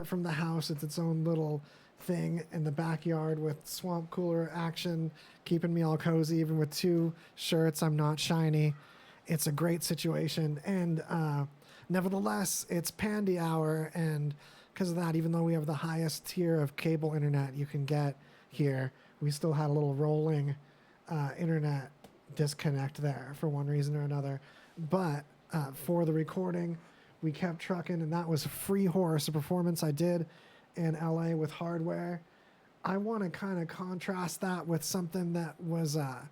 from the house. It's its own little thing in the backyard with swamp cooler action, keeping me all cozy. Even with two shirts, I'm not shiny. It's a great situation. And nevertheless, it's Pandy Hour. And because of that, even though we have the highest tier of cable internet you can get here, we still had a little rolling internet disconnect there for one reason or another. But for the recording, we kept trucking, and that was Free Horse, a performance I did in LA with Hardware. I want to kind of contrast that with something that was a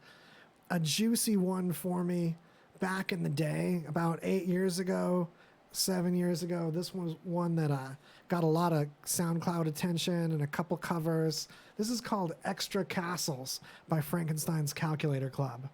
juicy one for me back in the day, about 8 years ago, 7 years ago. This was one that got a lot of SoundCloud attention and a couple covers. This is called Extra Castles by Frankenstein's Calculator Club.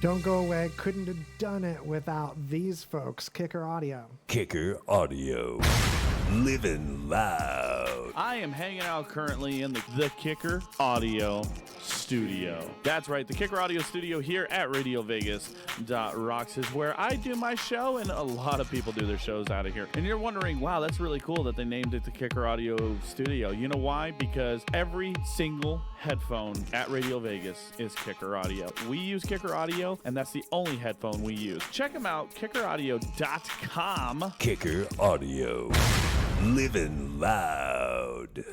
Don't go away. Couldn't have done it without these folks. Kicker Audio. Kicker Audio. Living loud. I am hanging out currently in the Kicker Audio studio. That's right, the Kicker Audio studio here at Radio Vegas.rocks is where I do my show, and a lot of people do their shows out of here. And you're wondering, wow, that's really cool that they named it the Kicker Audio studio. You know why? Because every single headphone at Radio Vegas is Kicker Audio. We use Kicker Audio, and that's the only headphone we use. Check them out, kickeraudio.com. Kicker Audio. Living loud.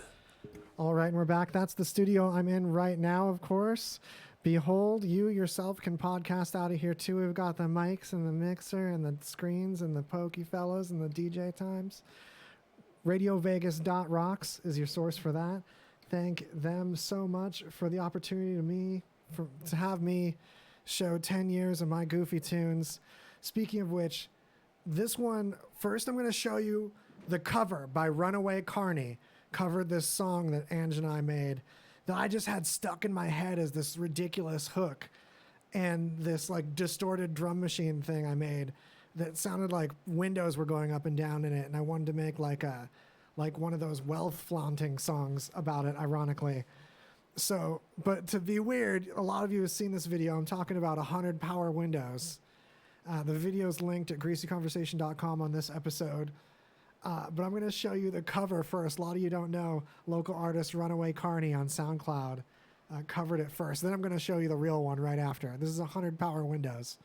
All right, and we're back. That's the studio I'm in right now, of course. Behold, you yourself can podcast out of here, too. We've got the mics and the mixer and the screens and the pokey fellows and the DJ times. RadioVegas.rocks is your source for that. Thank them so much for the opportunity to have me show 10 years of my goofy tunes. Speaking of which, this one, first I'm going to show you the cover by Runaway Carney. Covered this song that Ange and I made that I just had stuck in my head as this ridiculous hook and this like distorted drum machine thing I made that sounded like windows were going up and down in it, and I wanted to make like one of those wealth flaunting songs about it, ironically. So, but to be weird, a lot of you have seen this video. I'm talking about 100 power windows. The video's linked at greasyconversation.com on this episode. But I'm going to show you the cover first. A lot of you don't know local artist Runaway Carney on SoundCloud covered it first. Then I'm going to show you the real one right after. This is 100 power windows.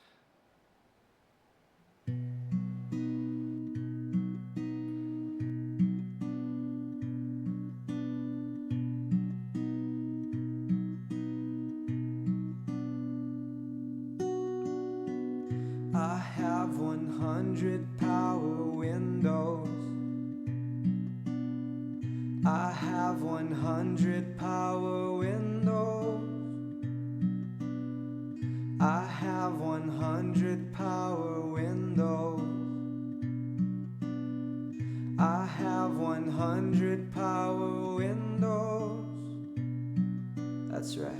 I have 100 power windows. I have 100 power windows. I have 100 power windows. I have 100 power windows. That's right.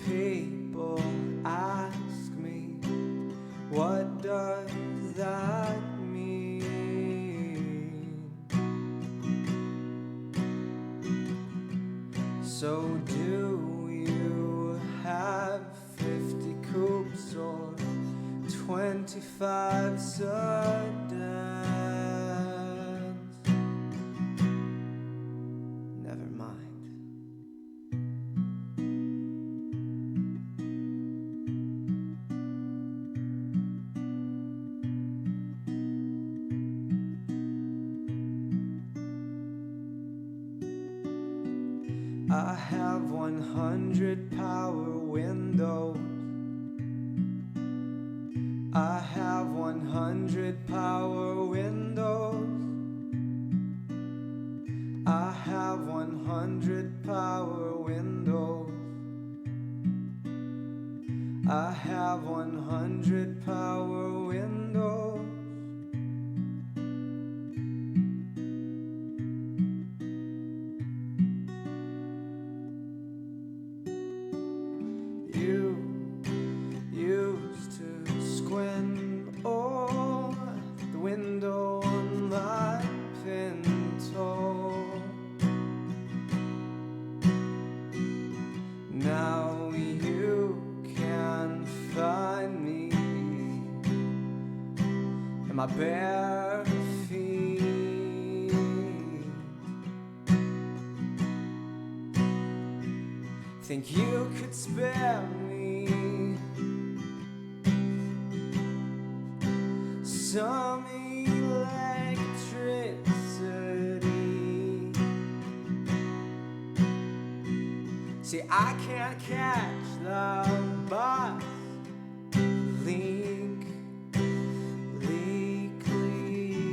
People ask me, what does that mean? So do you have 50 coops or 25 sedans? Never mind. I have 100 power windows. I have 100 power windows. I have 100 power windows. I have 100 power windows. Now you can find me in my bare feet. Think you could spare me some electricity? See, I can't catch the bus. Leak, leak, leak.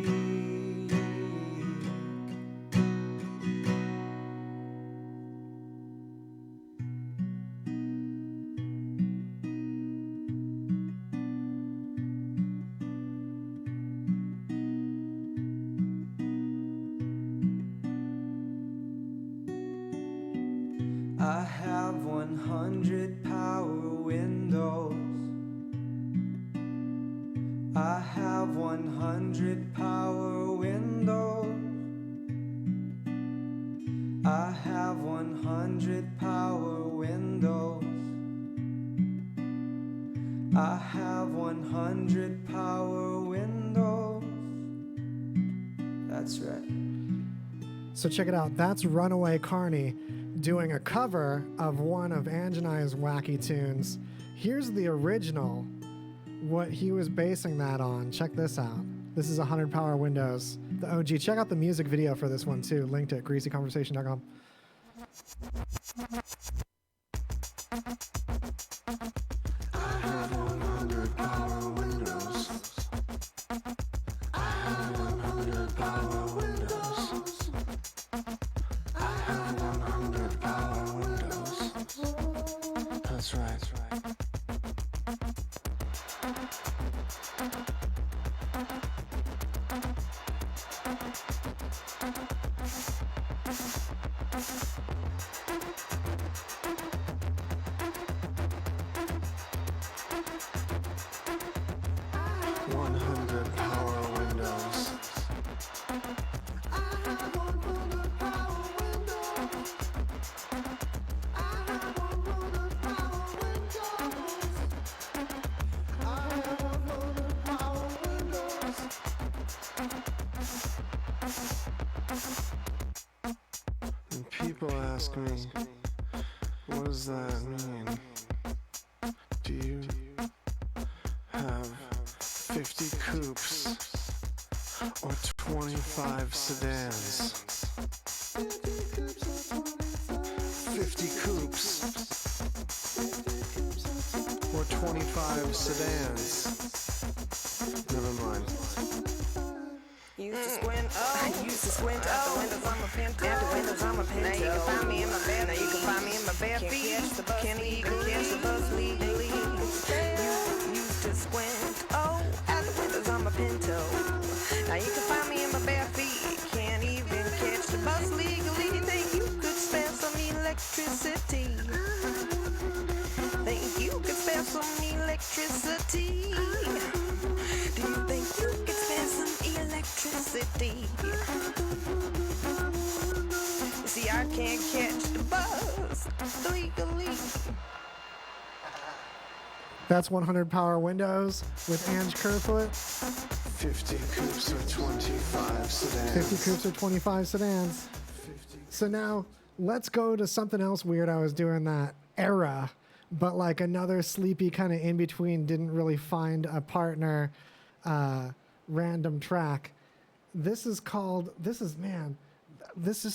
I have 100 power windows. I have 100 power windows. I have 100 power windows. I have 100 power windows. That's right. So check it out. That's Runaway Carney doing a cover of one of Ange and I's wacky tunes. Here's the original, what he was basing that on. Check this out. This is 100 power windows, the OG. Check out the music video for this one too, linked at greasyconversation.com. I have 100 power windows. I have 100 power windows. I have 100 power windows. That's right. That's right. 100 power windows. I have 100 power windows. I have 100 power windows. I have 100 power windows. And people ask me, what does that mean? Do you have 50 coupes or 25 sedans? 50 coupes or 25 sedans? Never mind. Used to squint, I used to squint, out the windows on my Pinto. Out the windows on my Pinto. Now you can find me in my bare. Now you can find me in my bare feet. Can't even catch the bus legally. You used to squint, oh, out the windows on my Pinto. Now you can find me in my bare feet. Can't even catch the bus legally. Think you could spare some electricity? Think you could spare some electricity? Do you think you could spare some electricity? You see, I can't catch the bus legally. That's 100 power windows with Ange Kerfoot. 50 coupes or 25 sedans. 50 coupes or 25 sedans. So now let's go to something else weird I was doing that era, but like another sleepy kind of in between, didn't really find a partner random track. This is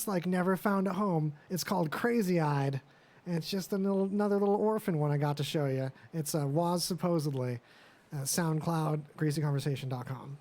like never found a home. It's called Crazy Eyed. And it's just another little orphan one I got to show you. It's WOZ supposedly. SoundCloud, greasyconversation.com.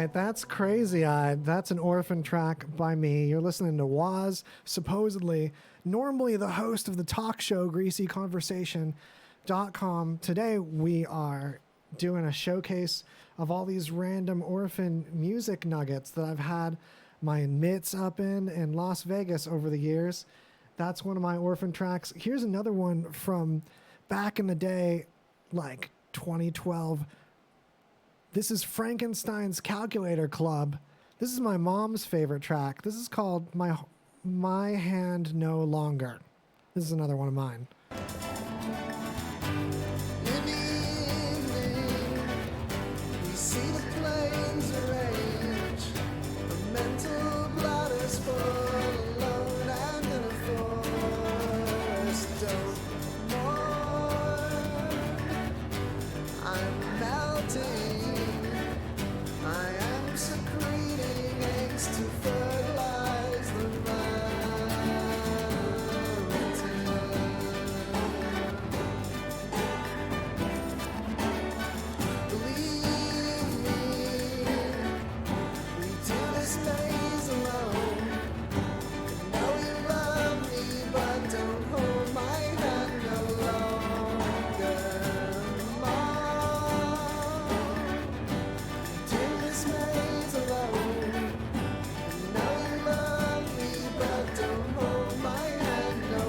right, that's Crazy Eyed. That's an Orphaned track by me. You're listening to WOZ, supposedly, normally the host of the talk show GreasyConversation.com. Today we are doing a showcase of all these random Orphan music nuggets that I've had my mitts up in Las Vegas over the years. That's one of my Orphan tracks. Here's another one from back in the day, like 2012. This is Frankenstein's Calculator Club. This is my mom's favorite track. This is called My Hand No Longer. This is another one of mine. In the evening, we see the planes arrange. The mental bladders full, alone and in a forest. Don't more. I'm melting. I am secreting eggs to fertilize the mountain. Believe me, we do this maze alone. I know you love me, but don't hold my hand no longer. Do this maze alone. I know you love me, but don't hold my hand no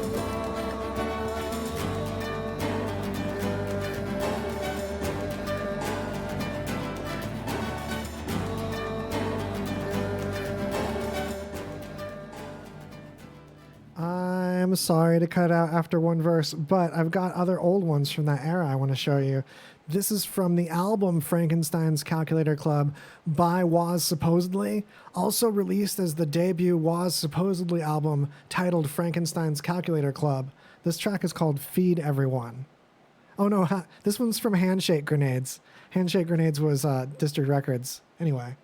I'm sorry to cut out after one verse, but I've got other old ones from that era I want to show you. This is from the album Frankenstein's Calculator Club by WOZ supposedly, also released as the debut WOZ supposedly album titled Frankenstein's Calculator Club. This track is called Feed Everyone. Oh no, this one's from Handshake Grenades. Handshake Grenades was District Records. Anyway.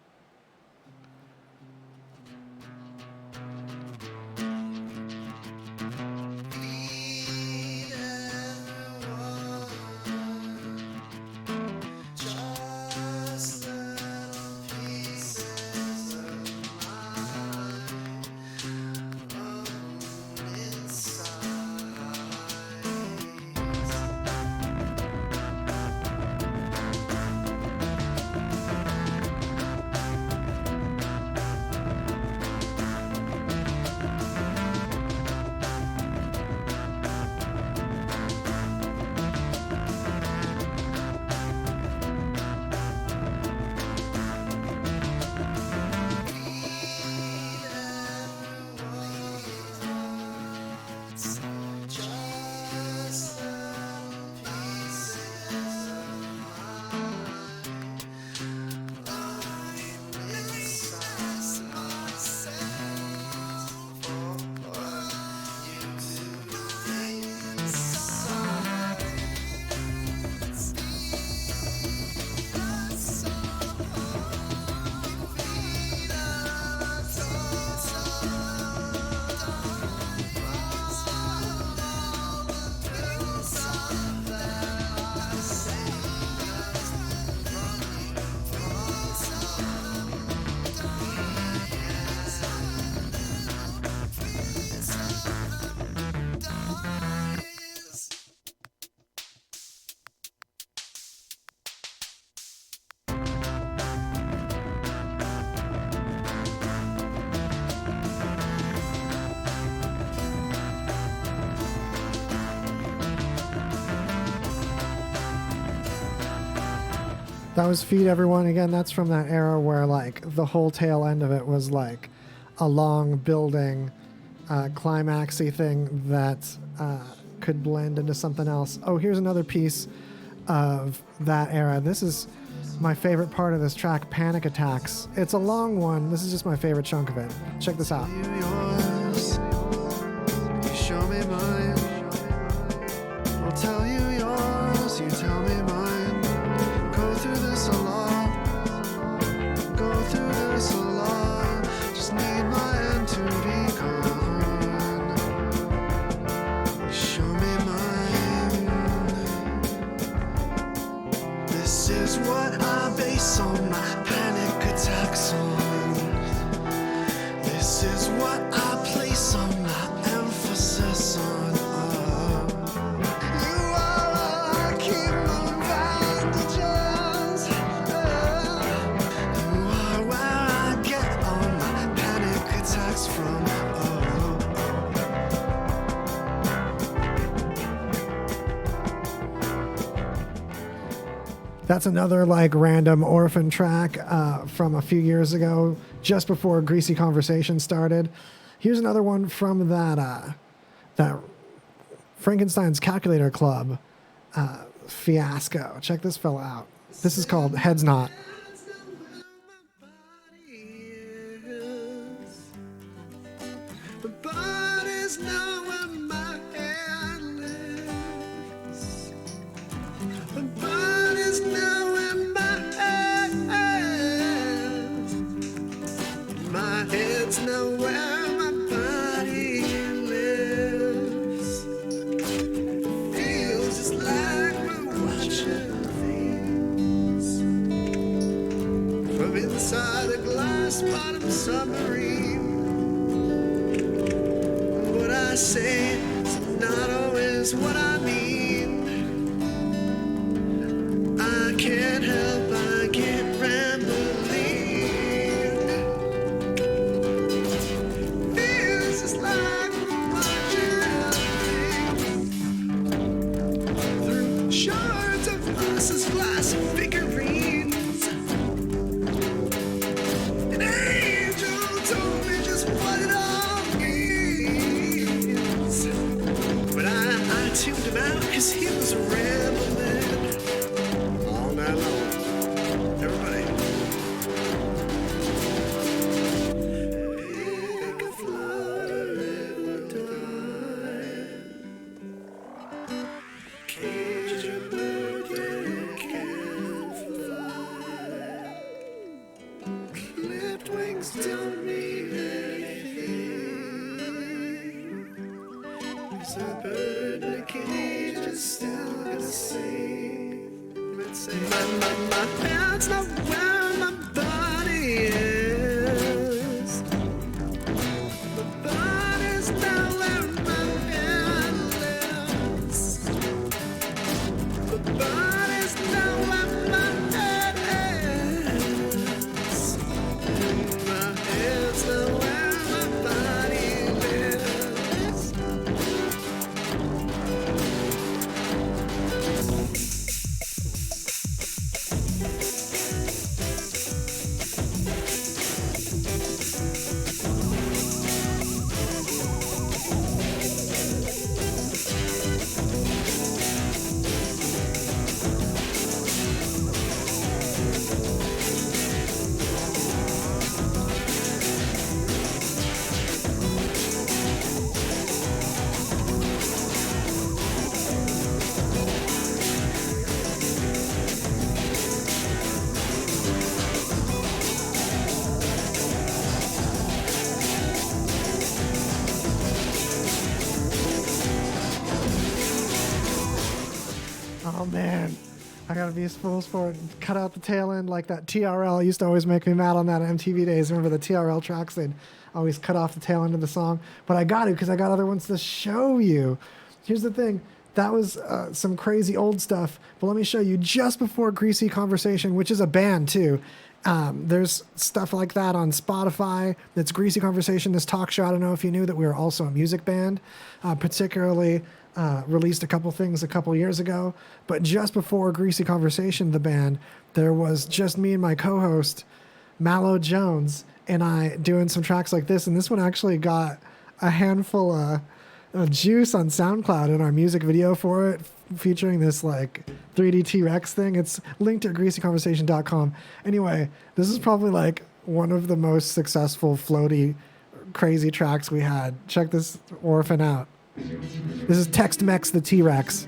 just little pieces of my own insides. Just little pieces of my own insides myself. For you to inside. That was Feed Everyone. Again, that's from that era where like the whole tail end of it was like a long building climaxy thing that could blend into something else. Oh, here's another piece of that era. This is my favorite part of this track, Panic Attacks. It's a long one. This is just my favorite chunk of it. Check this out. You yours, you show me mine. I'll tell you yours, you tell me mine. Go through this a lot, go through this a lot. Just need my end to be gone. Show me mine. This is what I base on my panic attacks on. This is what I place on my emphasis on. You are all I keep my bandages. You are where I get all my panic attacks from. That's another like random Orphaned track from a few years ago, just before Greasy Conversation started. Here's another one from that Frankenstein's Calculator Club fiasco. Check this fella out. This is called Heads Not. Bodies know where my head lives. Bodies know where my head is. My head's know where my body lives. Feels just like we're watching things from inside a glass bottom submarine. What I say is not always what I mean. I can't help, I get rambling. Feels just like I'm watching things through shards of glasses, glass figurines. An angel told me just what it all means. But I tuned him out because he was rambling all night long. Everybody. Pick a Florida. Cage a bird that can fly. Clipped wings don't mean anything. There's a bird in a cage that's still gonna sing. Let's say, my head's not where my body is. My body's not where my head lives. My body's not where my head is. My head's not where my body lives. Oh man, I gotta be a fool for it. Cut out the tail end like that TRL used to always make me mad on that MTV days. Remember the TRL tracks? They'd always cut off the tail end of the song. But I got it because I got other ones to show you. Here's the thing. That was some crazy old stuff. But let me show you just before Greasy Conversation, which is a band too. There's stuff like that on Spotify. That's Greasy Conversation, this talk show. I don't know if you knew that we were also a music band, particularly released a couple things a couple years ago. But just before Greasy Conversation, the band, there was just me and my co-host, Mallow Jones, and I doing some tracks like this. And this one actually got a handful of juice on SoundCloud in our music video for it, featuring this like 3D T-Rex thing. It's linked at greasyconversation.com. Anyway, this is probably like one of the most successful floaty crazy tracks we had. Check this Orphan out. This is Text Mex the T-Rex.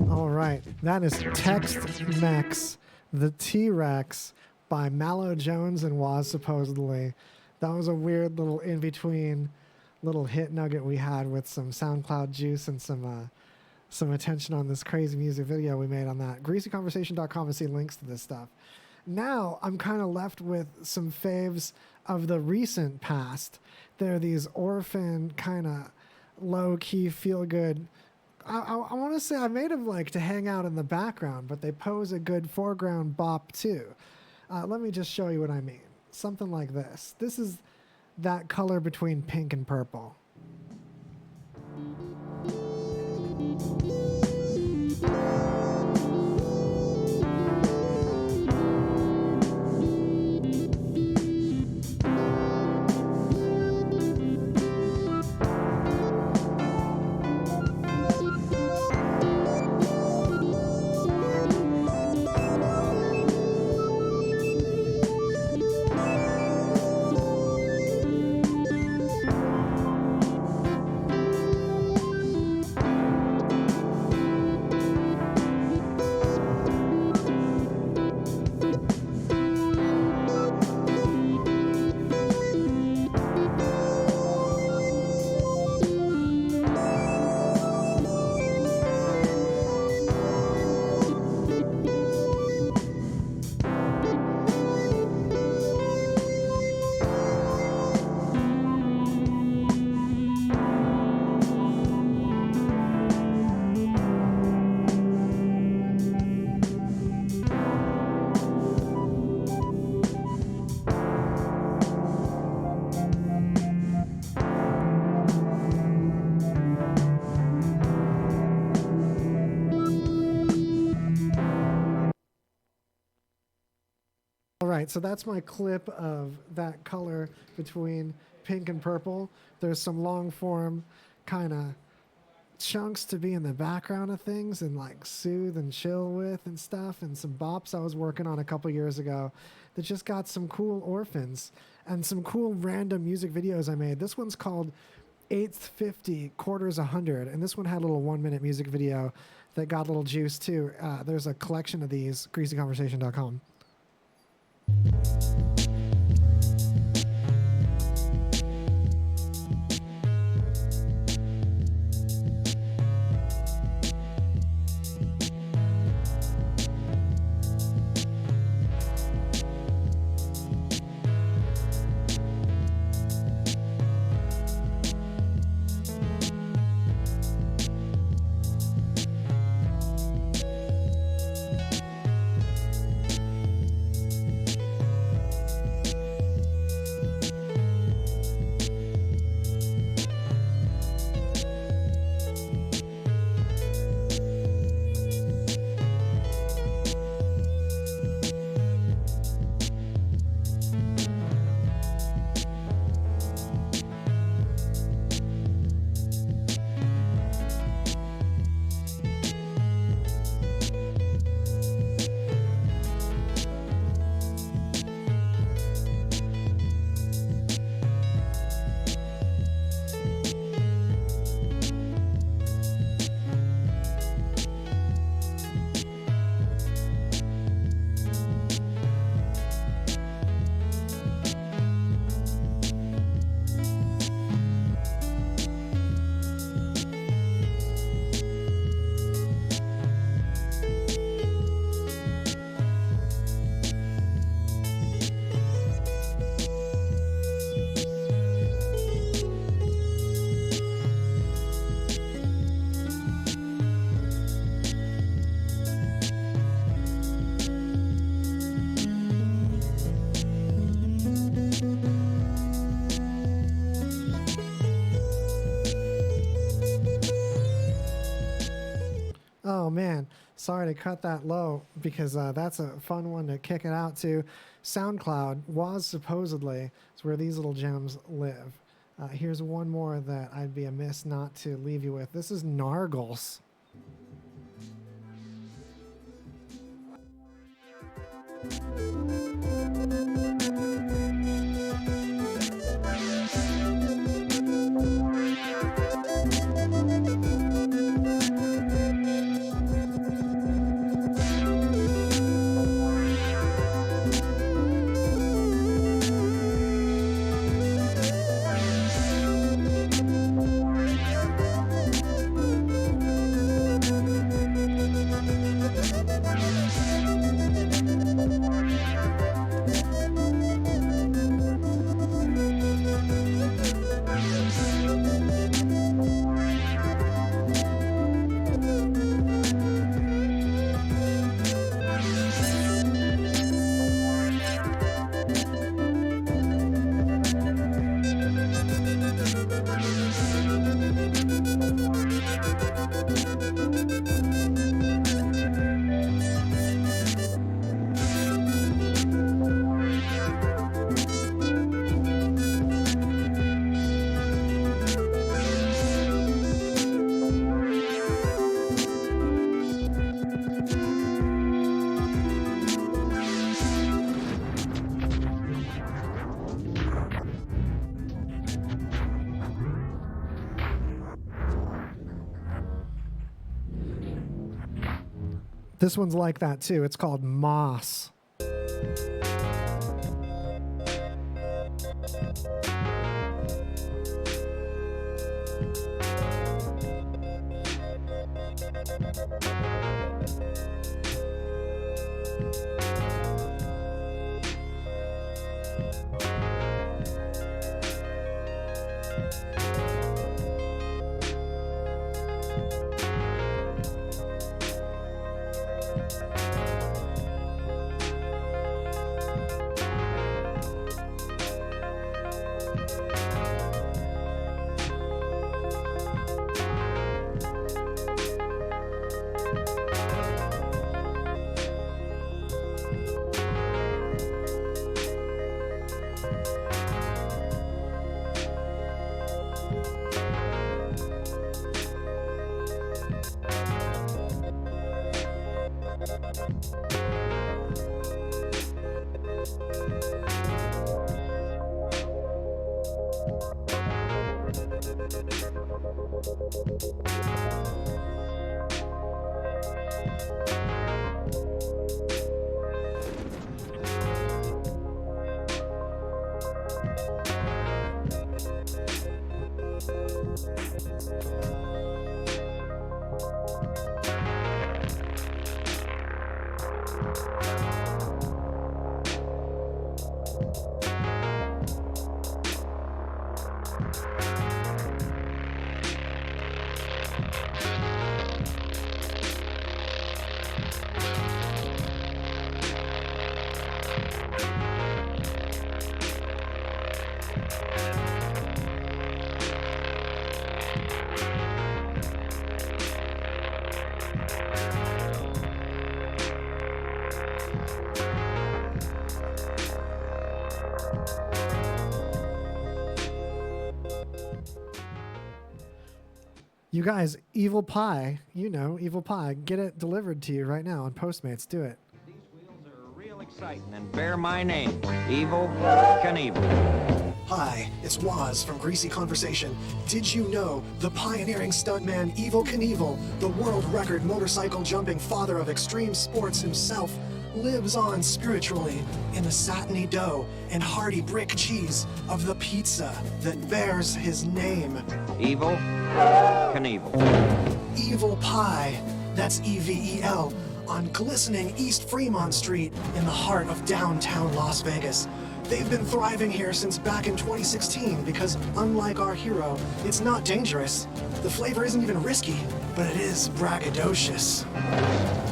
All right, that is Text Mex, the T-Rex by Mallow Jones and WOZ, supposedly. That was a weird little in-between little hit nugget we had with some SoundCloud juice and some attention on this crazy music video we made on that. GreasyConversation.com to see links to this stuff. Now I'm kind of left with some faves of the recent past. They're these Orphaned kind of low-key feel-good. I want to say I made them like to hang out in the background, but they pose a good foreground bop too. Let me just show you what I mean. Something like this. This is that color between pink and purple. All right, so that's my clip of that color between pink and purple. There's some long form kind of chunks to be in the background of things and like soothe and chill with and stuff, and some bops I was working on a couple years ago that just got some cool orphans and some cool random music videos I made. This one's called 8th 50 quarters 100, and this one had a little 1-minute music video that got a little juice too. There's a collection of these, greasyconversation.com. Oh man, sorry to cut that low because that's a fun one to kick it out to. SoundCloud was supposedly is where these little gems live. Here's one more that I'd be amiss not to leave you with. This is Nargles. This one's like that too. It's called Moss. You guys, Evil Pie, you know, Evil Pie, get it delivered to you right now on Postmates. Do it. These wheels are real exciting and bear my name, Evil Knievel. Hi, it's Woz from Greasy Conversation. Did you know the pioneering stuntman Evel Knievel, the world record motorcycle jumping father of extreme sports himself, lives on spiritually in the satiny dough and hearty brick cheese of the pizza that bears his name? Evil Knievel. Evil Pie, that's E-V-E-L, on glistening East Fremont Street in the heart of downtown Las Vegas. They've been thriving here since back in 2016 because, unlike our hero, it's not dangerous. The flavor isn't even risky, but it is braggadocious.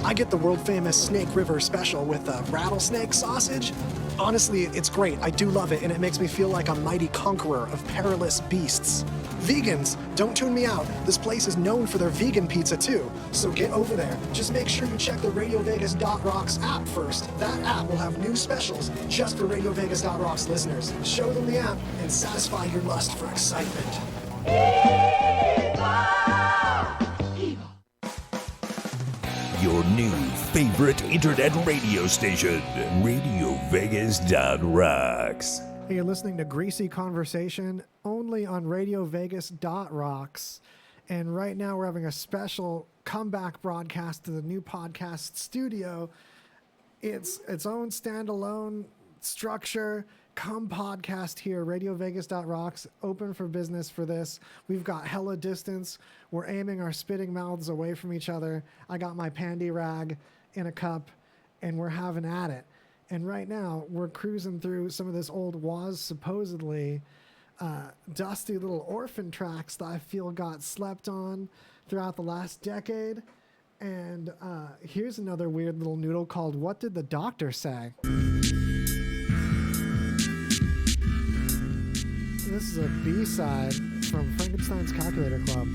I get the world-famous Snake River special with a rattlesnake sausage. Honestly, it's great. I do love it, and it makes me feel like a mighty conqueror of perilous beasts. Vegans, don't tune me out. This place is known for their vegan pizza too. So get over there. Just make sure you check the RadioVegas.rocks app first. That app will have new specials just for RadioVegas.rocks listeners. Show them the app and satisfy your lust for excitement. Your new favorite internet radio station, RadioVegas.rocks. Hey, you're listening to Greasy Conversation only on RadioVegas.rocks. And right now we're having a special comeback broadcast to the new podcast studio. It's its own standalone structure. Come podcast here, RadioVegas.rocks, open for business for this. We've got hella distance. We're aiming our spitting mouths away from each other. I got my pandy rag in a cup, and we're having at it. And right now, we're cruising through some of this old WOZ, supposedly dusty little Orphaned tracks that I feel got slept on throughout the last decade. And here's another weird little noodle called What Did the Doctor Say? This is a B-side from Frankenstein's Calculator Club.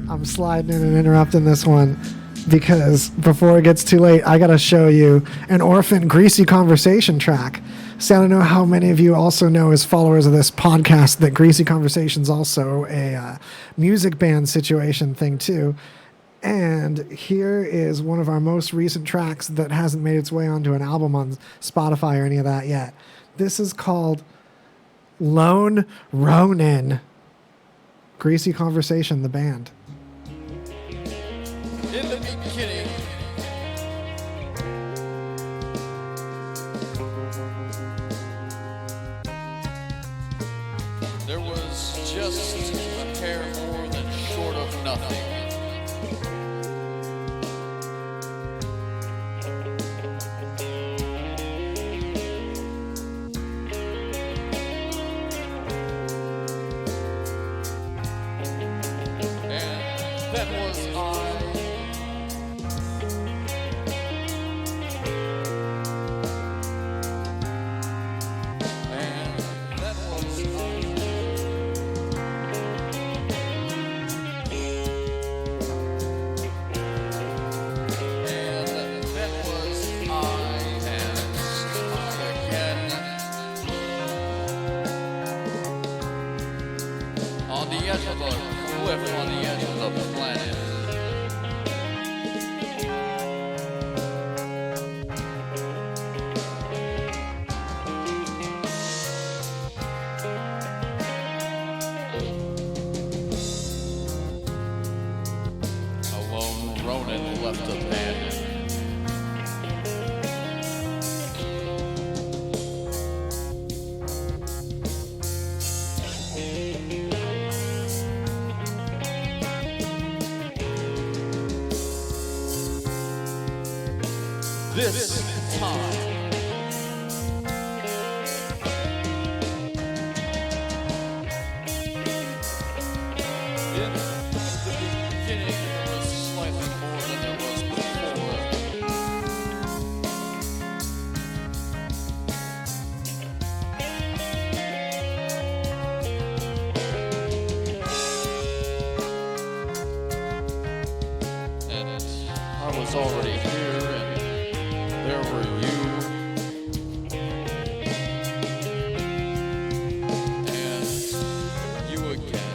I'm sliding in and interrupting this one because before it gets too late, I got to show you an Orphaned Greasy Conversation track. So I don't know how many of you also know as followers of this podcast that Greasy Conversation's also a music band situation thing too. And here is one of our most recent tracks that hasn't made its way onto an album on Spotify or any of that yet. This is called Lone Ronin. Greasy Conversation, the band. In the beginning, there was just a pair more than short of nothing. And that was I. On the edge of a cliff on the edge of the planet. left abandoned. This time. In the beginning, there was slightly more than there was before. And I was already here, and there were you. And you again.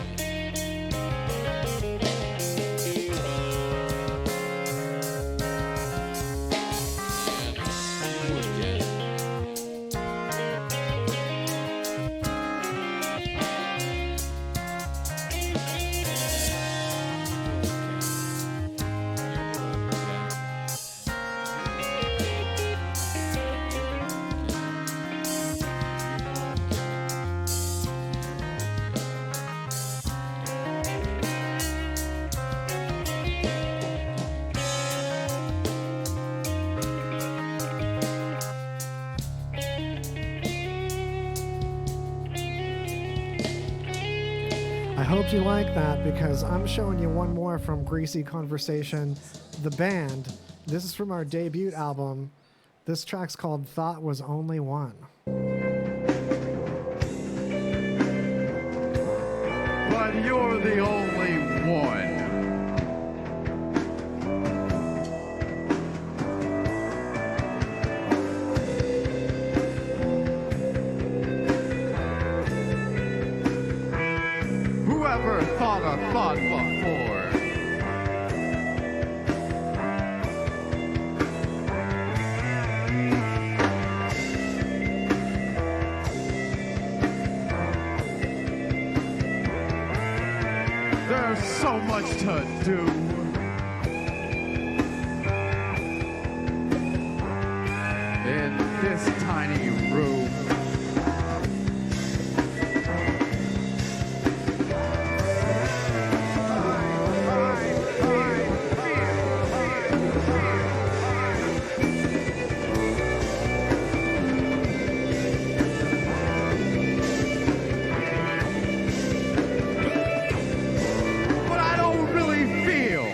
And you again. I hope you like that because I'm showing you one more from Greasy Conversation, the band. This is from our debut album. This track's called Thought Was Only One. But you're the only one. Whoever thought a thought before? There's so much to do. In this tiny room. But I don't really feel.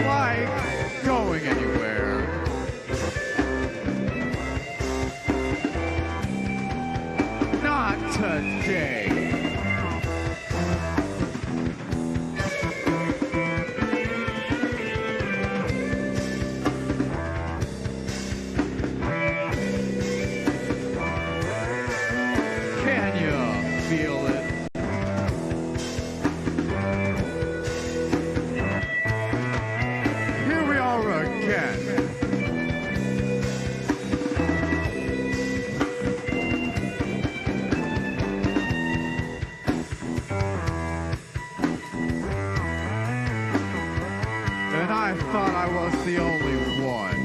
Like going anywhere. Not today. Can you feel it? Here we are again. And I thought I was the only one.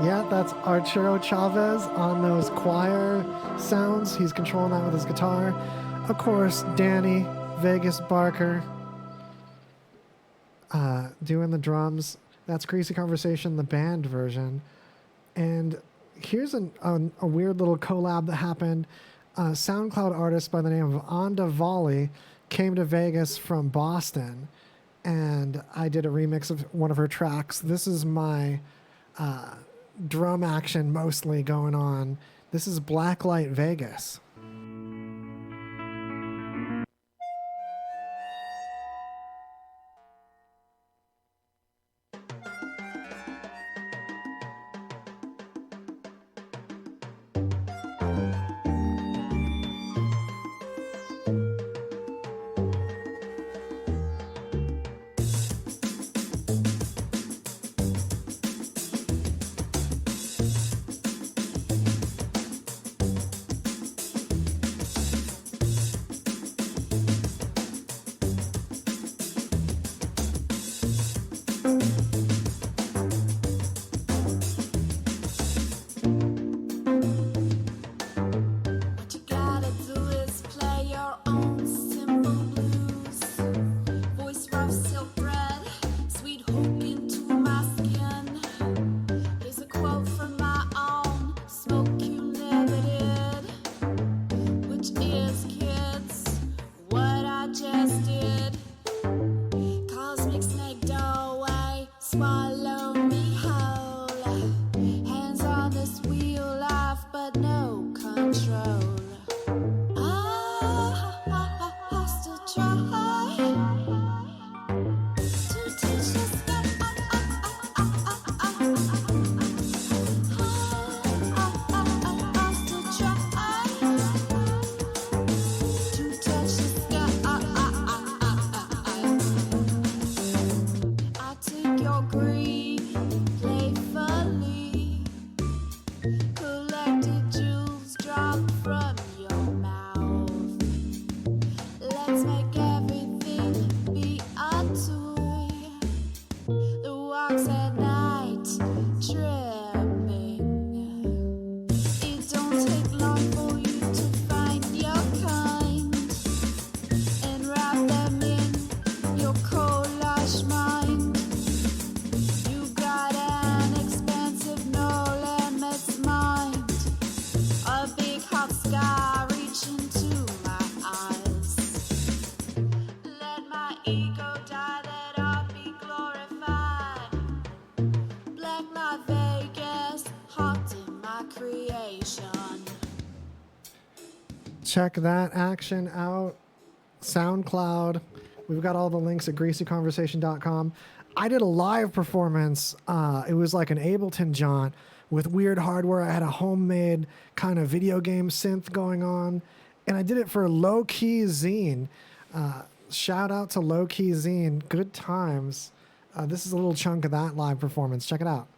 Yeah, that's Arturo Chavez on those choir sounds. He's controlling that with his guitar. Of course, Danny Vegas Barker doing the drums. That's Greasy Conversation, the band version. And here's a weird little collab that happened. A SoundCloud artist by the name of Onda Volley came to Vegas from Boston, and I did a remix of one of her tracks. This is my drum action mostly going on. This is Blacklight Vegas. What you gotta do is play your own simple blues. Voice rough silk thread, sweet hook into my skin. Here's a quote from my own smoke you never did, which is, kids, what I just did. Cosmic snake doorway, swallow me whole. Hands on this wheel, life but no control. I still try to teach this guy. I still try to touch the sky. I take your greed playfully. Collected jewels dropped from your mouth. Let's make everything be a toy. The walks at night, tripping. It don't take long for you to find your kind and wrap them in your collage mind. You got an expansive, no limits mind. A big hot sky reach into my eyes. Let my ego die that I'll be glorified. Black light Vegas, hot in my creation. Check that action out. SoundCloud. We've got all the links at greasyconversation.com. I did a live performance. It was like an Ableton jaunt with weird hardware. I had a homemade kind of video game synth going on. And I did it for Low Key Zine. Shout out to Low Key Zine. Good times. This is a little chunk of that live performance. Check it out.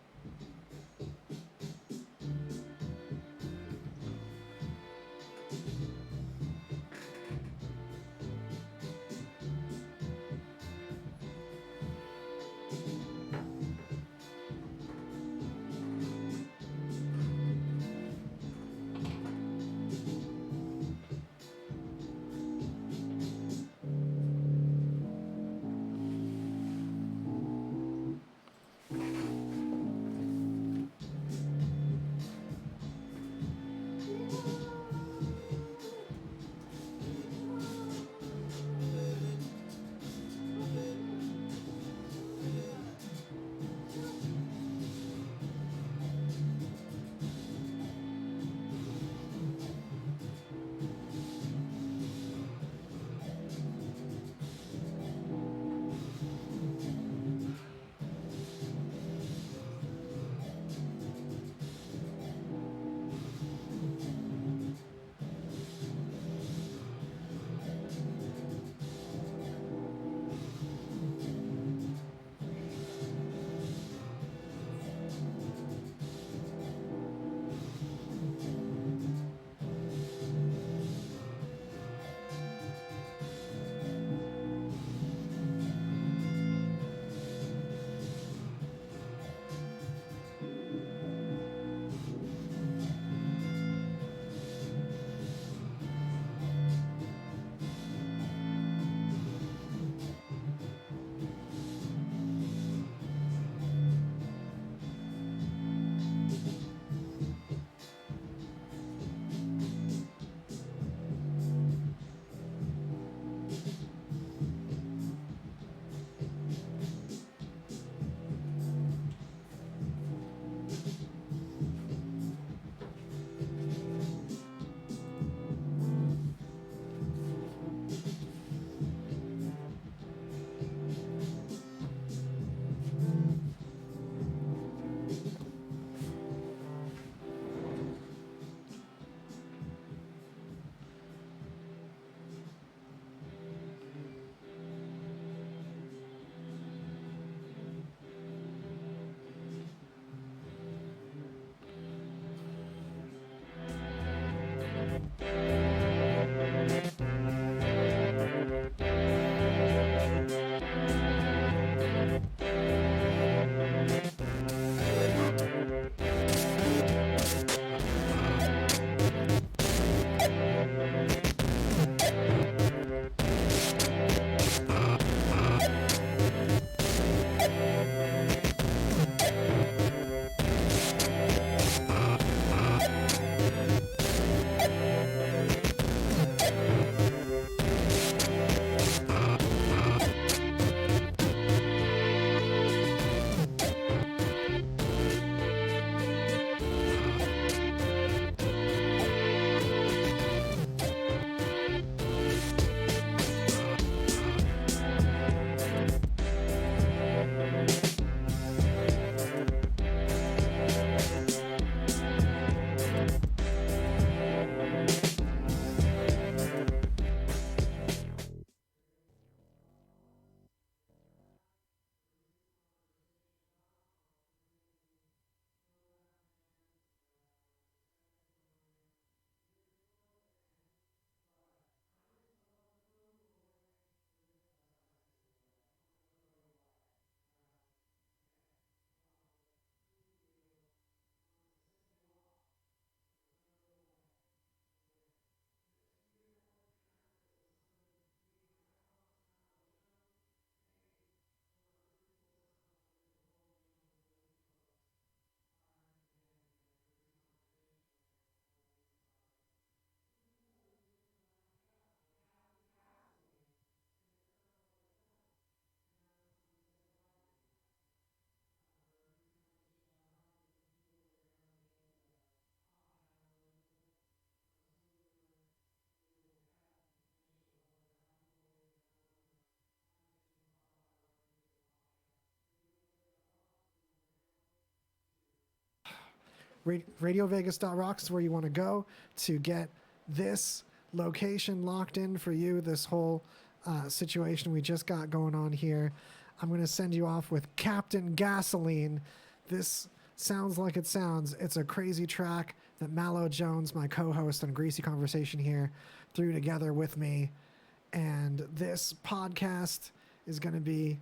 RadioVegas.rocks is where you want to go to get this location locked in for you, this whole situation we just got going on here. I'm going to send you off with Captain Gasoline. This sounds like it sounds. It's a crazy track that Mallow Jones, my co-host on Greasy Conversation here, threw together with me. And this podcast is going to be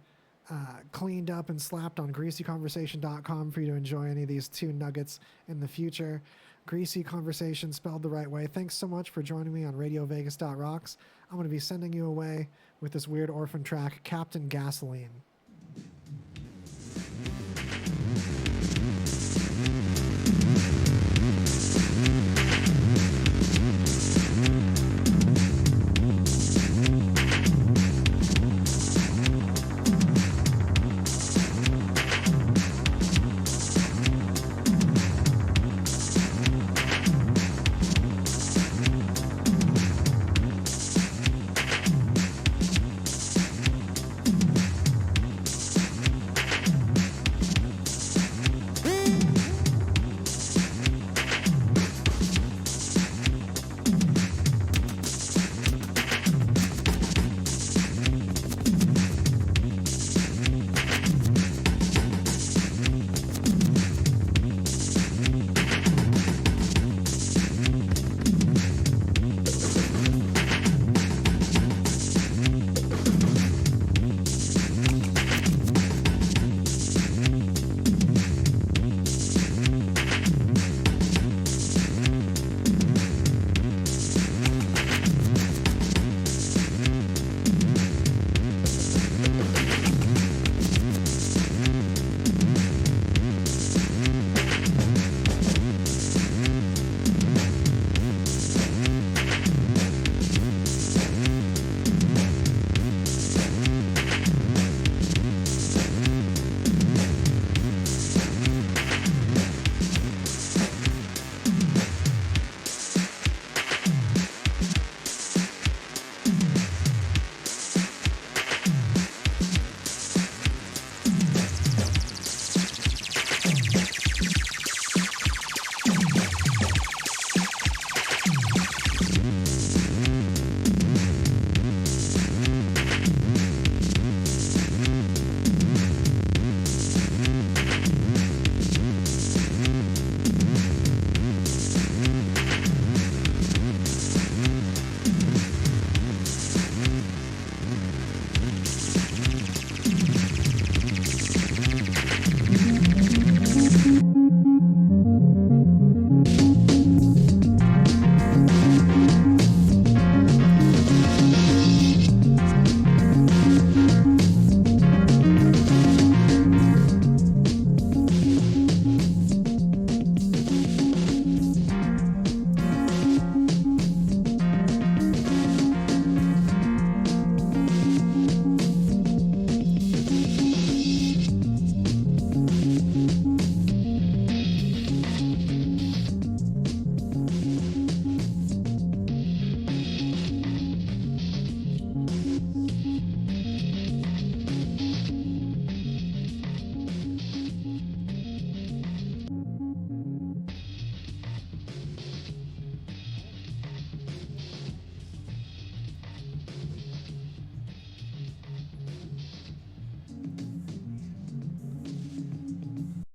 cleaned up and slapped on greasyconversation.com for you to enjoy any of these two nuggets in the future. Greasy Conversation spelled the right way. Thanks so much for joining me on RadioVegas.rocks. I'm going to be sending you away with this weird orphan track, Captain Gasoline.